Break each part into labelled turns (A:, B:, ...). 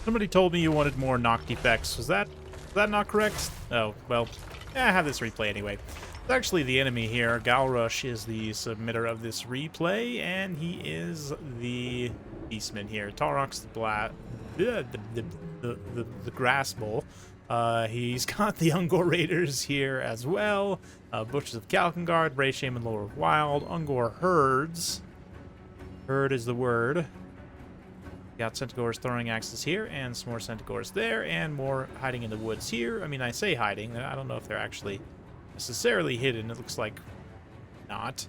A: Somebody told me you wanted more knocked effects. Was that not correct? Oh, well, I have this replay anyway. It's actually the enemy here. Galrush is the submitter of this replay, and he is the Beastman here. Torok's the grass bull. He's got the Ungor Raiders here as well. Butchers of Kalkengard, Bray Shaman, Lord of Wild, Ungor Herds. Herd is the word. Got Centaurs throwing axes here, and some more Centaurs there, and more hiding in the woods here. I mean, I say hiding. I don't know if they're actually necessarily hidden. It looks like not.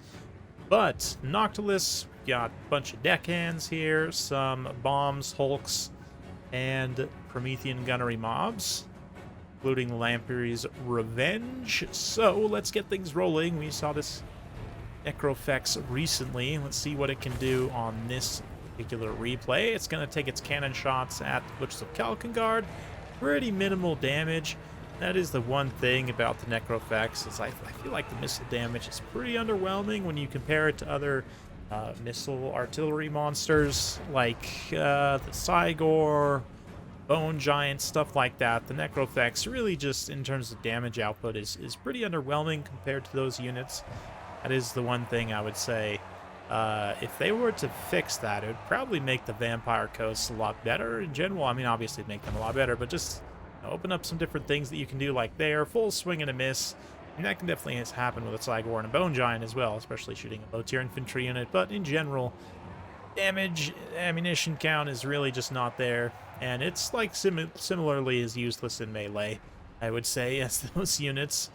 A: But Noctilus, got a bunch of deckhands here, some bombs, hulks, and Promethean gunnery mobs, including Lamprey's Revenge. So let's get things rolling. We saw this Necrofex recently. Let's see what it can do on this particular replay. It's going to take its cannon shots at the Butchers of Kalkengard. Pretty minimal damage. That is the one thing about the Necrofex, is I feel like the missile damage is pretty underwhelming when you compare it to other missile artillery monsters like the Cygor, Bone Giant, stuff like that. The Necrofex really just, in terms of damage output, is pretty underwhelming compared to those units. That is the one thing I would say. If they were to fix that, it would probably make the Vampire Coasts a lot better in general. I mean, obviously it'd make them a lot better, but just open up some different things that you can do, like there, full swing and a miss. And that can definitely happen with a Cygor and a Bone Giant as well, especially shooting a low-tier infantry unit. But in general, damage, ammunition count is really just not there. And it's like similarly as useless in melee, I would say, as those units.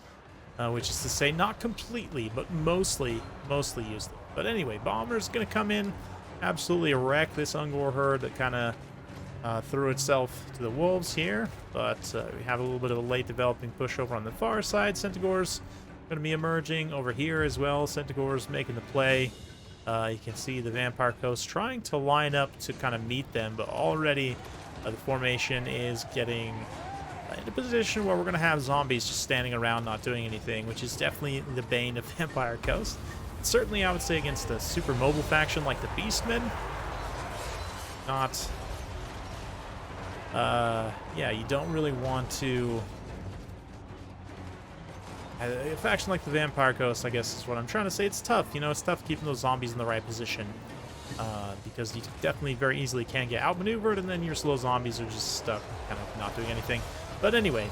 A: Which is to say, not completely, but mostly useless. But anyway, Bomber's going to come in, absolutely wreck this Ungor herd that kind of threw itself to the wolves here. But we have a little bit of a late developing push over on the far side. Centaurs going to be emerging over here as well. Centaurs making the play. You can see the Vampire Coast trying to line up to kind of meet them, but already the formation is getting in a position where we're going to have zombies just standing around not doing anything, which is definitely the bane of Vampire Coast. Certainly, I would say against a super mobile faction like the Beastmen. Not... yeah, you don't really want to... A faction like the Vampire Coast, I guess is what I'm trying to say. It's tough, you know, it's tough keeping those zombies in the right position. Because you definitely very easily can get outmaneuvered, and then your slow zombies are just stuck, kind of not doing anything. But anyway,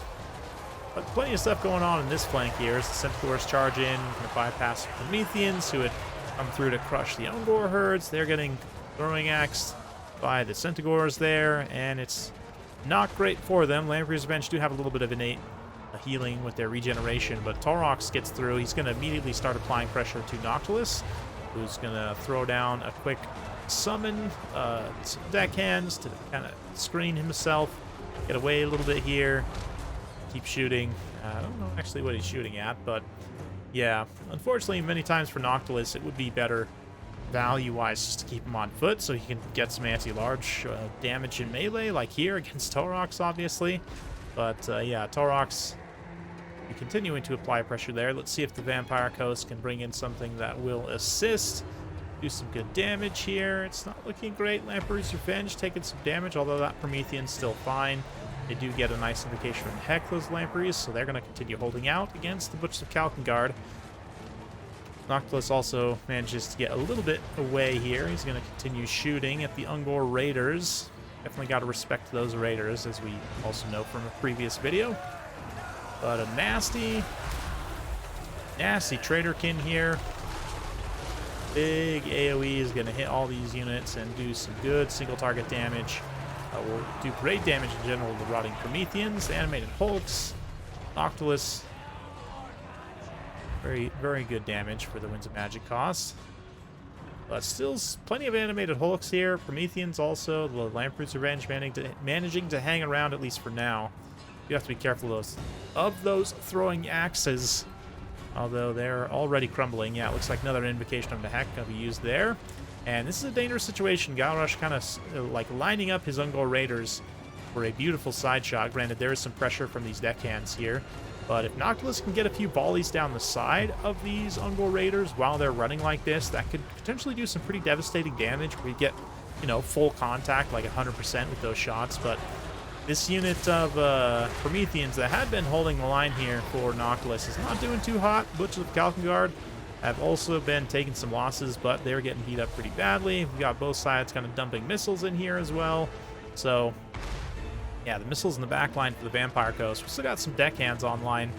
A: plenty of stuff going on in this flank here as the Centaurs charge in, going to bypass the Prometheans, who had come through to crush the Ungor herds. They're getting throwing axed by the Centaurs there, and it's not great for them. Lamprey's Revenge do have a little bit of innate healing with their regeneration, but Torox gets through. He's going to immediately start applying pressure to Noctilus, who's going to throw down a quick summon, some deckhands to kind of screen himself, get away a little bit here, keep shooting. I don't know actually what he's shooting at, but yeah, unfortunately many times for Noctilus it would be better value-wise just to keep him on foot so he can get some anti-large damage in melee, like here against Torox, obviously. But yeah, Torox continuing to apply pressure there. Let's see if the Vampire Coast can bring in something that will assist. Do some good damage here. It's not looking great. Lamprey's Revenge taking some damage, although that Promethean's still fine. They do get a nice indication from Heck, those Lampreys, so they're going to continue holding out against the Butchers of Kalkengard. Noctilus also manages to get a little bit away here. He's going to continue shooting at the Ungor Raiders. Definitely got to respect those Raiders, as we also know from a previous video. But a nasty Traderkin here. Big AoE is going to hit all these units and do some good single target damage. Will do great damage in general to the Rotting Prometheans, Animated Hulks, Noctilus. Very, very good damage for the Winds of Magic cost. But still plenty of Animated Hulks here. Prometheans also. The Lamprey's Revenge managing to hang around, at least for now. You have to be careful of those throwing axes. Although they're already crumbling. Yeah, it looks like another invocation of the Heck going to be used there. And this is a dangerous situation. Galrush kind of like lining up his Ungor Raiders for a beautiful side shot. Granted, there is some pressure from these deckhands here. But if Noctilus can get a few volleys down the side of these Ungor Raiders while they're running like this, that could potentially do some pretty devastating damage where you get you know, full contact, like 100% with those shots, but this unit of Prometheans that had been holding the line here for Noctilus is not doing too hot. Butchers of Kalkengard have also been taking some losses, but they're getting beat up pretty badly. We've got both sides kind of dumping missiles in here as well. So, yeah, the missiles in the back line for the Vampire Coast. We've still got some deckhands online.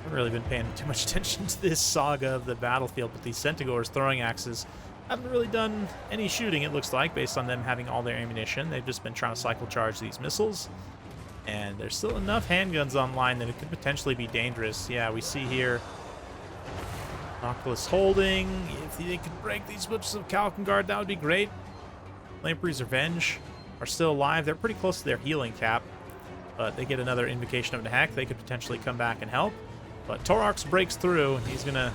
A: Haven't really been paying too much attention to this saga of the battlefield, but these Centaurs throwing axes haven't really done any shooting, it looks like, based on them having all their ammunition. They've just been trying to cycle charge these missiles. And there's still enough handguns online that it could potentially be dangerous. Yeah, we see here Noctilus holding. If they could break these Butchers of Kalkengard, that would be great. Lamprey's Revenge are still alive. They're pretty close to their healing cap, but they get another invocation of an attack. They could potentially come back and help. But Torox breaks through. He's going to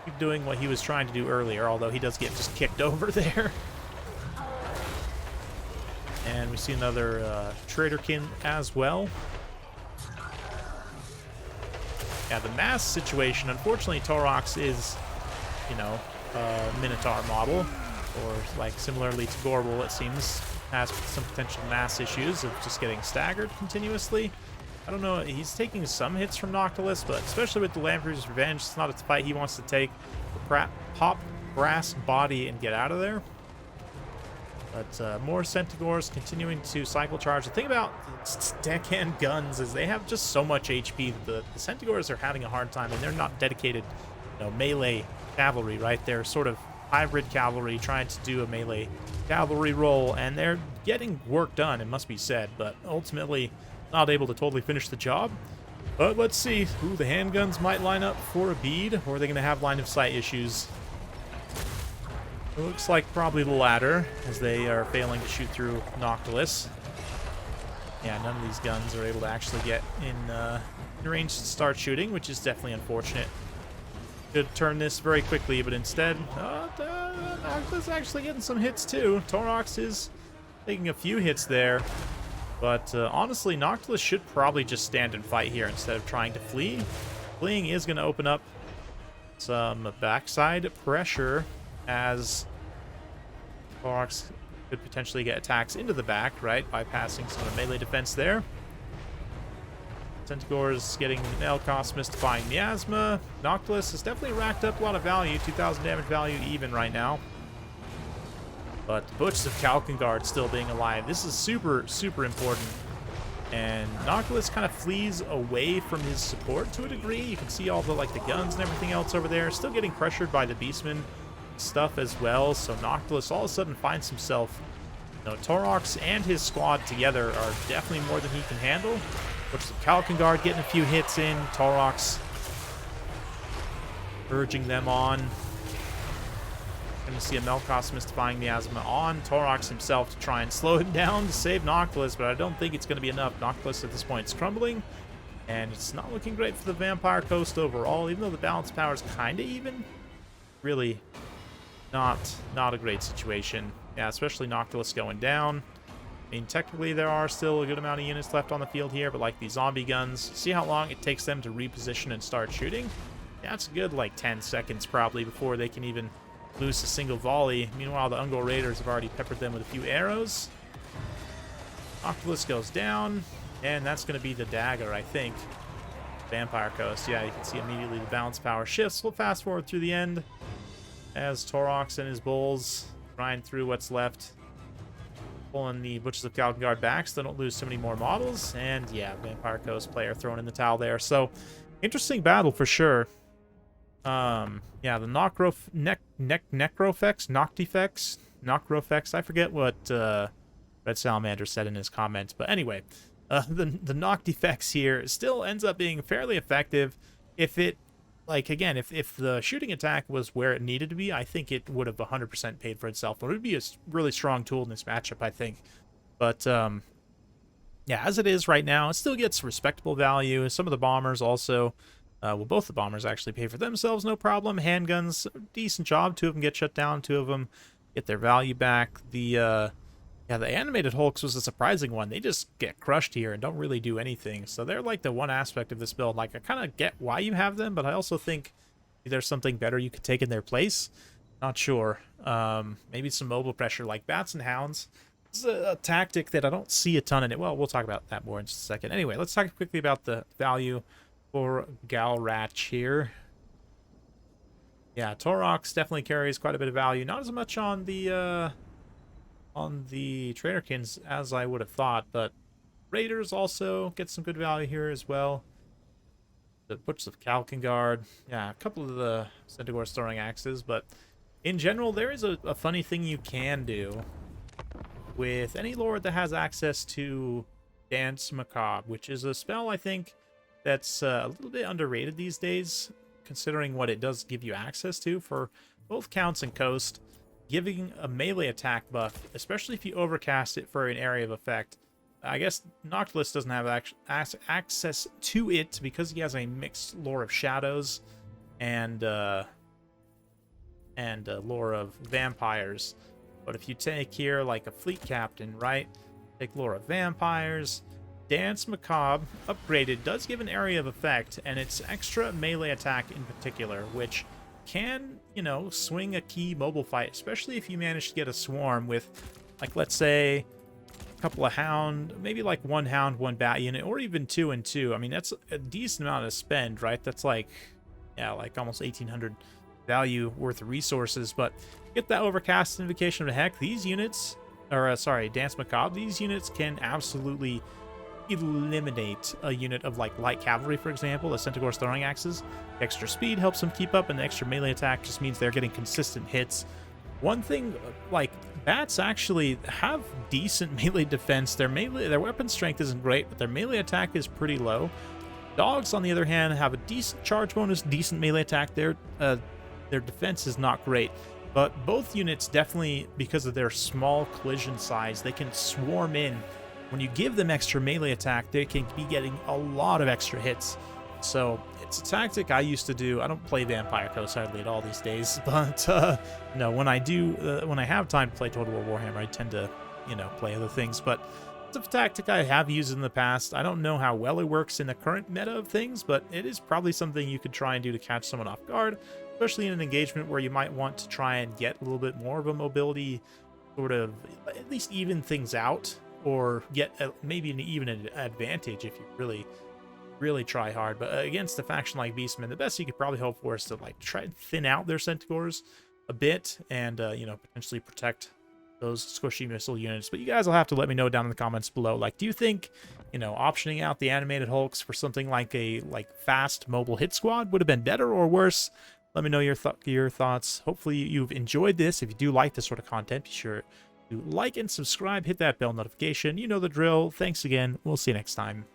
A: keep doing what he was trying to do earlier, although he does get just kicked over there. And we see another Traderkin as well. Yeah, the mass situation, unfortunately, Torox is, you know, a Minotaur model, or like similarly to Gorbel, it seems, has some potential mass issues of just getting staggered continuously. I don't know, he's taking some hits from Noctilus, but especially with the Lamprey's Revenge, it's not a fight he wants to take. Pop brass body and get out of there. But more Centaurs continuing to cycle charge. The thing about deckhand guns is they have just so much HP. The Centaurs are having a hard time, and they're not dedicated, you know, melee cavalry, right? They're sort of hybrid cavalry trying to do a melee cavalry role, and they're getting work done, it must be said, but ultimately not able to totally finish the job. But let's see. Ooh, the handguns might line up for a bead, or are they going to have line of sight issues? It looks like probably the latter, as they are failing to shoot through Noctilus. Yeah, none of these guns are able to actually get in range to start shooting, which is definitely unfortunate. Could turn this very quickly, but instead, Noctilus actually getting some hits too. Torox is taking a few hits there, but honestly, Noctilus should probably just stand and fight here instead of trying to flee. Fleeing is going to open up some backside pressure, as Torox could potentially get attacks into the back, right, bypassing some of the melee defense there. Centaurs getting Elkos Mystifying Miasma. Noctilus has definitely racked up a lot of value, 2,000 damage value even right now. But Butchers of Kalkengard still being alive. This is super, super important. And Noctilus kind of flees away from his support to a degree. You can see all the, like, the guns and everything else over there. Still getting pressured by the Beastmen stuff as well, so Noctilus all of a sudden finds himself, you know, Torox and his squad together are definitely more than he can handle. Butchers of Kalkengard getting a few hits in, Torox urging them on. Going to see a Melkos Mystifying Miasma on Torox himself to try and slow him down to save Noctilus, but I don't think it's going to be enough. Noctilus at this point is crumbling, and it's not looking great for the Vampire Coast overall, even though the balance power is kind of even. Really not a great situation. Yeah, especially Noctilus going down. I mean, technically there are still a good amount of units left on the field here, but like these zombie guns, see how long it takes them to reposition and start shooting? Yeah, it's a good like 10 seconds probably before they can even loose a single volley. Meanwhile, the Ungol Raiders have already peppered them with a few arrows. Noctilus goes down, and that's going to be the dagger, I think. Vampire Coast. Yeah, you can see immediately the balance power shifts. We'll fast forward through the end as Torox and his bulls grind through what's left, pulling the Butchers of Kalkengard back so they don't lose too many more models. And yeah, Vampire Coast player throwing in the towel there. So interesting battle for sure. Yeah, the Noctifex, I forget what Red Salamander said in his comments, but anyway, the Noctifex here still ends up being fairly effective. If it, like, again, if the shooting attack was where it needed to be, I think it would have 100% paid for itself. It would be a really strong tool in this matchup, I think. But yeah, as it is right now, it still gets respectable value. Some of the bombers also, well, both the bombers actually pay for themselves, no problem. Handguns, decent job. 2 of them get shut down. 2 of them get their value back. The yeah, the animated Hulks was a surprising one. They just get crushed here and don't really do anything. So they're like the one aspect of this build. Like, I kind of get why you have them, but I also think there's something better you could take in their place. Not sure. Maybe some mobile pressure like bats and hounds. This is a tactic that I don't see a ton in it. Well, we'll talk about that more in just a second. Anyway, let's talk quickly about the value for Galratch here. Yeah, Torox definitely carries quite a bit of value. Not as much on the Traderkins as I would have thought, but Raiders also get some good value here as well. The Butchers of Kalkengard. Yeah, a couple of the Centaur's throwing axes, but in general, there is a funny thing you can do with any lord that has access to Dance Macabre, which is a spell, I think, that's a little bit underrated these days, considering what it does give you access to for both Counts and Coast. Giving a melee attack buff, especially if you overcast it for an area of effect. I guess Noctilus doesn't have access to it because he has a mixed lore of shadows and lore of vampires. But if you take here like a fleet captain, right? Take lore of vampires. Dance Macabre upgraded does give an area of effect, and it's extra melee attack in particular, which can, you know, swing a key mobile fight, especially if you manage to get a swarm with, like, let's say a couple of hound, maybe like one hound, one bat unit, or even 2 and 2. I mean, that's a decent amount of spend, right? That's like, yeah, like almost 1,800 value worth of resources. But get that overcast invocation of heck, these units, or sorry, Dance Macabre, these units can absolutely eliminate a unit of like light cavalry, for example, the Centaur's throwing axes. Extra speed helps them keep up, and the extra melee attack just means they're getting consistent hits. One thing, like, bats actually have decent melee defense. Their weapon strength isn't great, but their melee attack is pretty low. Dogs, on the other hand, have a decent charge bonus, decent melee attack. Their defense is not great, but both units definitely, because of their small collision size, they can swarm in. When you give them extra melee attack, they can be getting a lot of extra hits. So it's a tactic I used to do. I don't play Vampire Coast hardly at all these days, but no, when I do, when I have time to play Total War Warhammer, I tend to, you know, play other things. But it's a tactic I have used in the past. I don't know how well it works in the current meta of things, but it is probably something you could try and do to catch someone off guard, especially in an engagement where you might want to try and get a little bit more of a mobility, sort of at least even things out, or get maybe even an advantage if you really try hard. But against a faction like Beastmen, the best you could probably hope for is to like try and thin out their Centaurs a bit, and you know, potentially protect those squishy missile units. But you guys will have to let me know down in the comments below. Like, do you think, you know, optioning out the animated Hulks for something like a fast mobile hit squad would have been better or worse? Let me know your thoughts. Hopefully you've enjoyed this. If you do like this sort of content, be sure to like and subscribe, hit that bell notification. You know the drill. Thanks again. We'll see you next time.